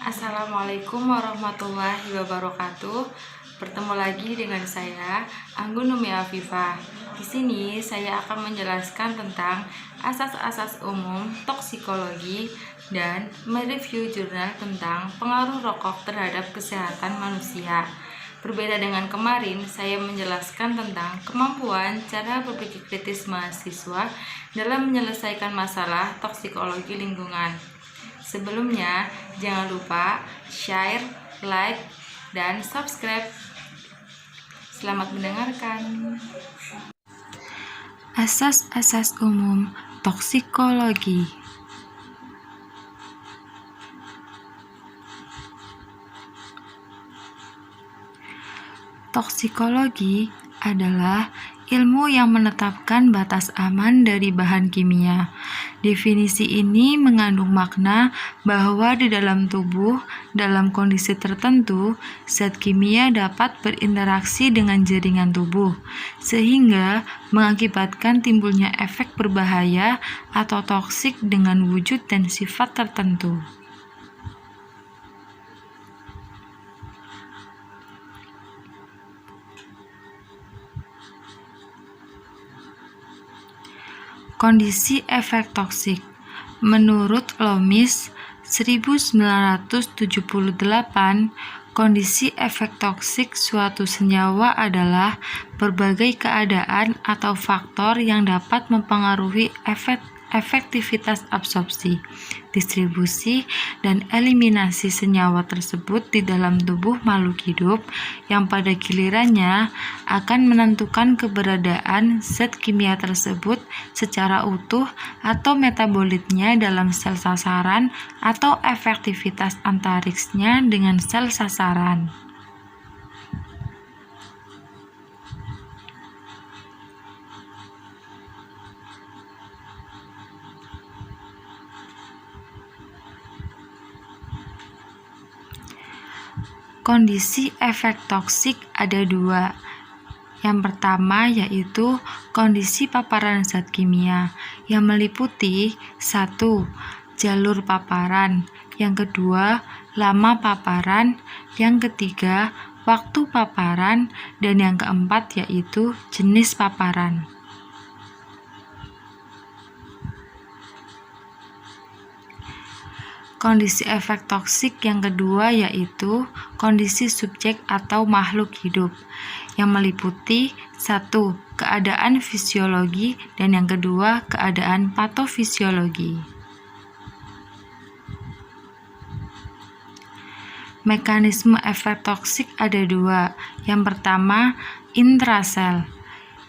Assalamualaikum warahmatullahi wabarakatuh. Bertemu lagi dengan saya, Anggun Numi Afifah. Di sini saya akan menjelaskan tentang asas-asas umum toksikologi dan mereview jurnal tentang pengaruh rokok terhadap kesehatan manusia. Berbeda dengan kemarin, saya menjelaskan tentang kemampuan cara berpikir kritis mahasiswa dalam menyelesaikan masalah toksikologi lingkungan. Sebelumnya, jangan lupa share, like, dan subscribe. Selamat mendengarkan. Asas-asas umum toksikologi. Toksikologi adalah ilmu yang menetapkan batas aman dari bahan kimia. Definisi ini mengandung makna bahwa di dalam tubuh, dalam kondisi tertentu, zat kimia dapat berinteraksi dengan jaringan tubuh, sehingga mengakibatkan timbulnya efek berbahaya atau toksik dengan wujud dan sifat tertentu. Kondisi efek toksik. Menurut Loomis 1978, kondisi efek toksik suatu senyawa adalah berbagai keadaan atau faktor yang dapat mempengaruhi efektivitas absorpsi, distribusi, dan eliminasi senyawa tersebut di dalam tubuh makhluk hidup yang pada gilirannya akan menentukan keberadaan zat kimia tersebut secara utuh atau metabolitnya dalam sel sasaran atau efektivitas antariksnya dengan sel sasaran. Kondisi efek toksik ada dua. Yang pertama yaitu kondisi paparan zat kimia yang meliputi 1. Jalur paparan, yang kedua lama paparan, yang ketiga waktu paparan, dan yang keempat yaitu jenis paparan. Kondisi efek toksik yang kedua yaitu kondisi subjek atau makhluk hidup yang meliputi 1. Keadaan fisiologi dan yang kedua keadaan patofisiologi. Mekanisme efek toksik ada dua. Yang pertama, intrasel.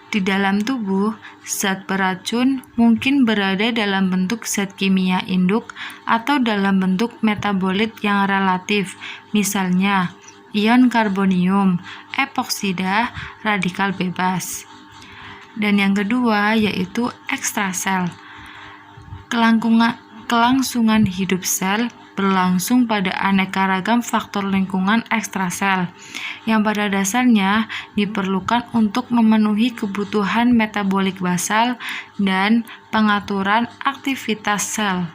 Di dalam tubuh, zat beracun mungkin berada dalam bentuk zat kimia induk atau dalam bentuk metabolit yang relatif, misalnya ion karbonium, epoksida, radikal bebas. Dan yang kedua yaitu ekstrasel. Kelangsungan hidup sel berlangsung pada aneka ragam faktor lingkungan ekstrasel yang pada dasarnya diperlukan untuk memenuhi kebutuhan metabolik basal dan pengaturan aktivitas sel.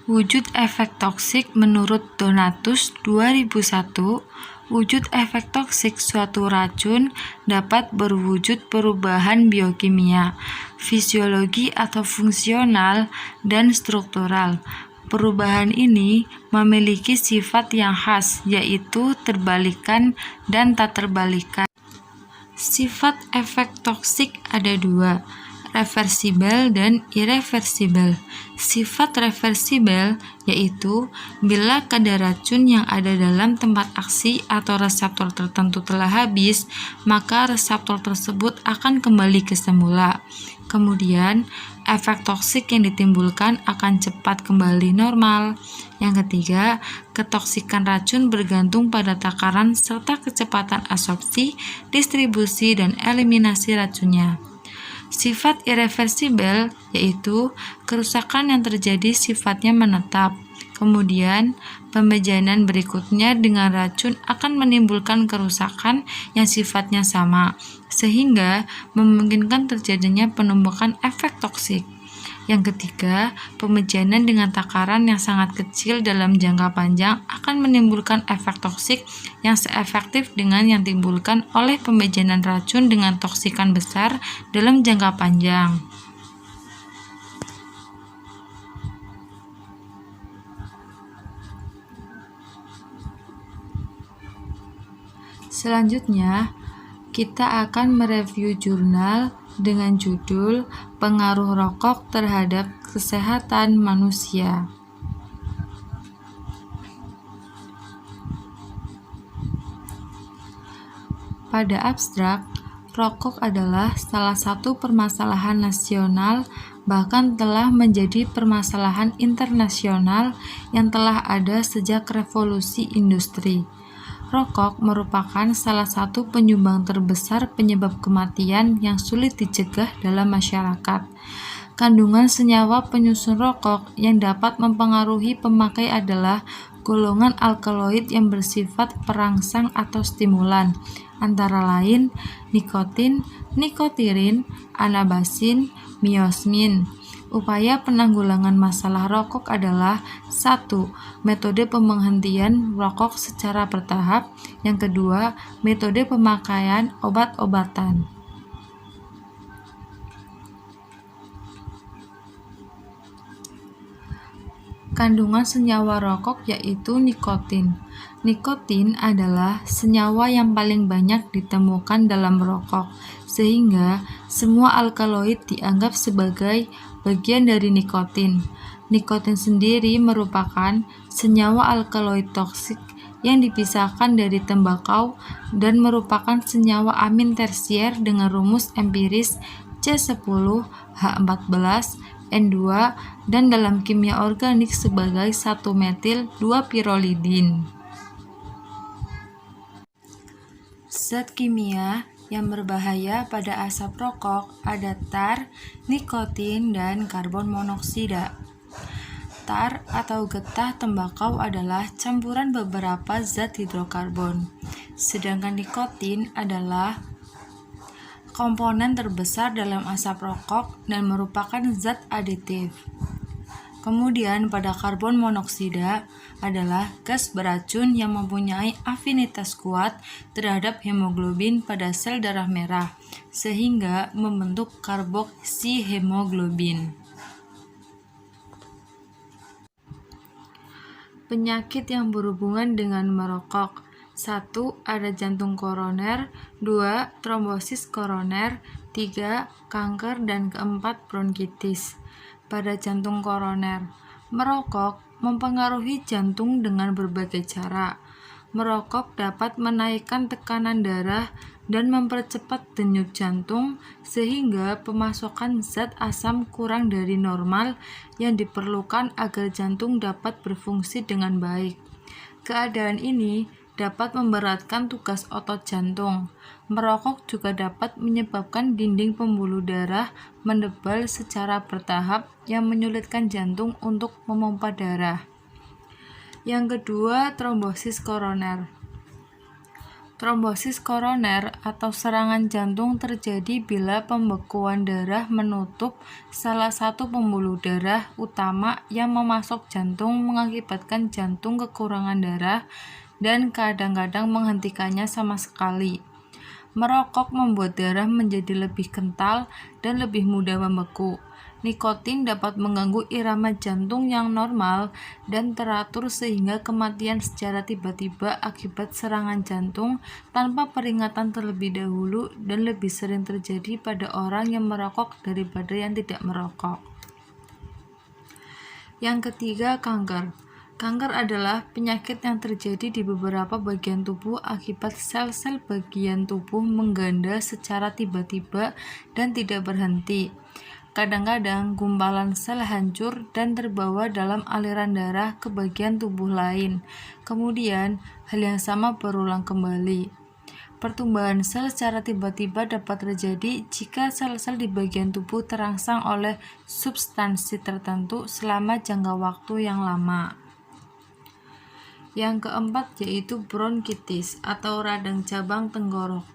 Wujud efek toksik menurut Donatus 2001, wujud efek toksik suatu racun dapat berwujud perubahan biokimia, fisiologi atau fungsional, dan struktural. Perubahan ini memiliki sifat yang khas, yaitu terbalikan dan tak terbalikan. Sifat efek toksik ada dua, reversibel dan irreversibel. Sifat reversibel yaitu bila kadar racun yang ada dalam tempat aksi atau reseptor tertentu telah habis, maka reseptor tersebut akan kembali ke semula. Kemudian, efek toksik yang ditimbulkan akan cepat kembali normal. Yang ketiga, ketoksikan racun bergantung pada takaran serta kecepatan absorpsi, distribusi, dan eliminasi racunnya. Sifat irreversibel yaitu kerusakan yang terjadi sifatnya menetap. Kemudian, pembejanan berikutnya dengan racun akan menimbulkan kerusakan yang sifatnya sama, sehingga memungkinkan terjadinya penumbukan efek toksik. Yang ketiga, pembejanan dengan takaran yang sangat kecil dalam jangka panjang akan menimbulkan efek toksik yang seefektif dengan yang ditimbulkan oleh pembejanan racun dengan toksikan besar dalam jangka panjang. Selanjutnya, kita akan mereview jurnal dengan judul Pengaruh Rokok Terhadap Kesehatan Manusia. Pada abstrak, rokok adalah salah satu permasalahan nasional, bahkan telah menjadi permasalahan internasional yang telah ada sejak revolusi industri. Rokok merupakan salah satu penyumbang terbesar penyebab kematian yang sulit dicegah dalam masyarakat. Kandungan senyawa penyusun rokok yang dapat mempengaruhi pemakai adalah golongan alkaloid yang bersifat perangsang atau stimulan, antara lain nikotin, nikotirin, anabasin, miosmin. Upaya penanggulangan masalah rokok adalah 1. Metode penghentian rokok secara bertahap. Yang kedua, metode pemakaian obat-obatan. Kandungan senyawa rokok yaitu nikotin. Nikotin adalah senyawa yang paling banyak ditemukan dalam rokok, sehingga semua alkaloid dianggap sebagai bagian dari nikotin. Nikotin sendiri merupakan senyawa alkaloid toksik yang dipisahkan dari tembakau dan merupakan senyawa amin tersier dengan rumus empiris C10H14 N2 dan dalam kimia organik sebagai 1-metil-2-pirolidin. Zat kimia yang berbahaya pada asap rokok ada tar, nikotin, dan karbon monoksida. Tar atau getah tembakau adalah campuran beberapa zat hidrokarbon, sedangkan nikotin adalah komponen terbesar dalam asap rokok dan merupakan zat aditif. Kemudian pada karbon monoksida adalah gas beracun yang mempunyai afinitas kuat terhadap hemoglobin pada sel darah merah, sehingga membentuk karboksihemoglobin. Penyakit yang berhubungan dengan merokok. 1. Ada jantung koroner. 2. Trombosis koroner. 3. Kanker. Dan keempat, bronkitis. Pada jantung koroner, merokok mempengaruhi jantung dengan berbagai cara. Merokok dapat menaikkan tekanan darah dan mempercepat denyut jantung sehingga pemasokan zat asam kurang dari normal yang diperlukan agar jantung dapat berfungsi dengan baik. Keadaan ini dapat memberatkan tugas otot jantung. Merokok juga dapat menyebabkan dinding pembuluh darah mendebal secara bertahap yang menyulitkan jantung untuk memompa darah. Yang kedua, trombosis koroner. Trombosis koroner atau serangan jantung terjadi bila pembekuan darah menutup salah satu pembuluh darah utama yang memasok jantung, mengakibatkan jantung kekurangan darah dan kadang-kadang menghentikannya sama sekali. Merokok membuat darah menjadi lebih kental dan lebih mudah membeku. Nikotin dapat mengganggu irama jantung yang normal dan teratur sehingga kematian secara tiba-tiba akibat serangan jantung tanpa peringatan terlebih dahulu dan lebih sering terjadi pada orang yang merokok daripada yang tidak merokok. Yang ketiga, kanker. Kanker adalah penyakit yang terjadi di beberapa bagian tubuh akibat sel-sel bagian tubuh mengganda secara tiba-tiba dan tidak berhenti. Kadang-kadang gumpalan sel hancur dan terbawa dalam aliran darah ke bagian tubuh lain. Kemudian, hal yang sama berulang kembali. Pertumbuhan sel secara tiba-tiba dapat terjadi jika sel-sel di bagian tubuh terangsang oleh substansi tertentu selama jangka waktu yang lama. Yang keempat yaitu bronkitis atau radang cabang tenggorok.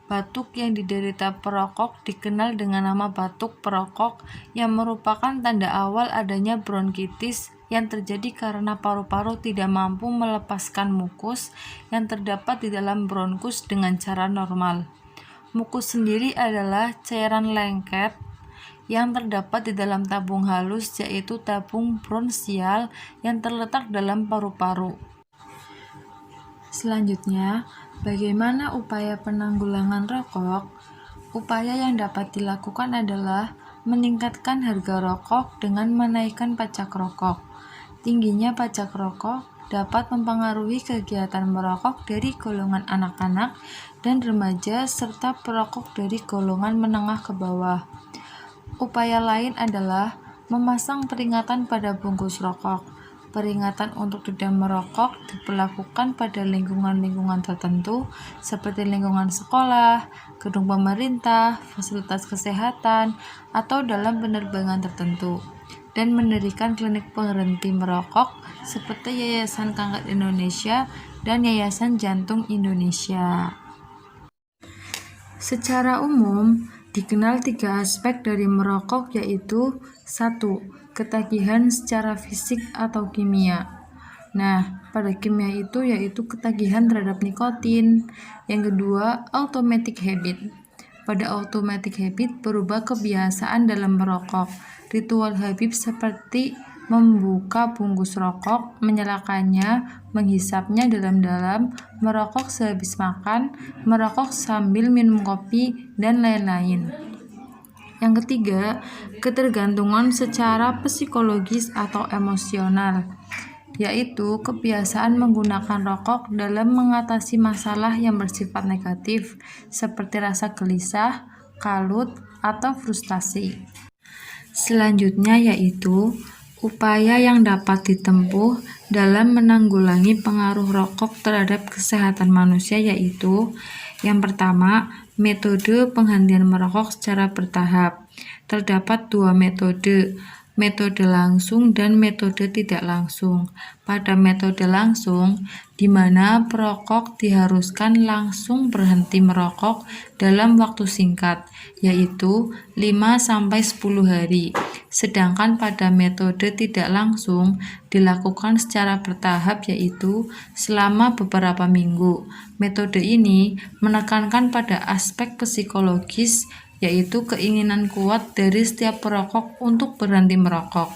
Batuk yang diderita perokok dikenal dengan nama batuk perokok yang merupakan tanda awal adanya bronkitis yang terjadi karena paru-paru tidak mampu melepaskan mukus yang terdapat di dalam bronkus dengan cara normal. Mukus sendiri adalah cairan lengket yang terdapat di dalam tabung halus, yaitu tabung bronsial yang terletak dalam paru-paru. Selanjutnya, bagaimana upaya penanggulangan rokok? Upaya yang dapat dilakukan adalah meningkatkan harga rokok dengan menaikkan pajak rokok. Tingginya pajak rokok dapat mempengaruhi kegiatan merokok dari golongan anak-anak dan remaja serta perokok dari golongan menengah ke bawah. Upaya lain adalah memasang peringatan pada bungkus rokok. Peringatan untuk tidak merokok diberlakukan pada lingkungan-lingkungan tertentu seperti lingkungan sekolah, gedung pemerintah, fasilitas kesehatan, atau dalam penerbangan tertentu, dan mendirikan klinik berhenti merokok seperti Yayasan Kanker Indonesia dan Yayasan Jantung Indonesia. Secara umum, dikenal 3 aspek dari merokok, yaitu 1. Ketagihan secara fisik atau kimia. Nah, pada kimia itu yaitu ketagihan terhadap nikotin. Yang kedua, automatic habit. Pada automatic habit berubah kebiasaan dalam merokok. Ritual habit seperti membuka bungkus rokok, menyalakannya, menghisapnya dalam-dalam, merokok sehabis makan, merokok sambil minum kopi, dan lain-lain. Yang ketiga, ketergantungan secara psikologis atau emosional, yaitu kebiasaan menggunakan rokok dalam mengatasi masalah yang bersifat negatif, seperti rasa gelisah, kalut, atau frustasi. Selanjutnya yaitu upaya yang dapat ditempuh dalam menanggulangi pengaruh rokok terhadap kesehatan manusia, yaitu yang pertama, metode penghentian merokok secara bertahap. Terdapat 2 metode langsung dan metode tidak langsung. Pada metode langsung, di mana perokok diharuskan langsung berhenti merokok dalam waktu singkat, yaitu 5-10 hari. Sedangkan pada metode tidak langsung dilakukan secara bertahap, yaitu selama beberapa minggu. Metode ini menekankan pada aspek psikologis, yaitu keinginan kuat dari setiap perokok untuk berhenti merokok.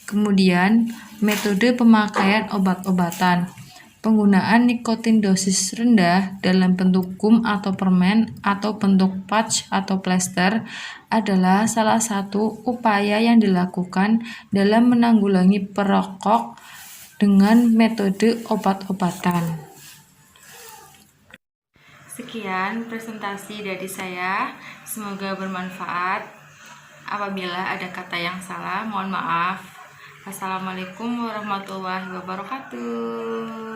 Kemudian, metode pemakaian obat-obatan. Penggunaan nikotin dosis rendah dalam bentuk gum atau permen atau bentuk patch atau plester adalah salah satu upaya yang dilakukan dalam menanggulangi perokok dengan metode obat-obatan. Sekian presentasi dari saya, semoga bermanfaat. Apabila ada kata yang salah, mohon maaf. Wassalamualaikum warahmatullahi wabarakatuh.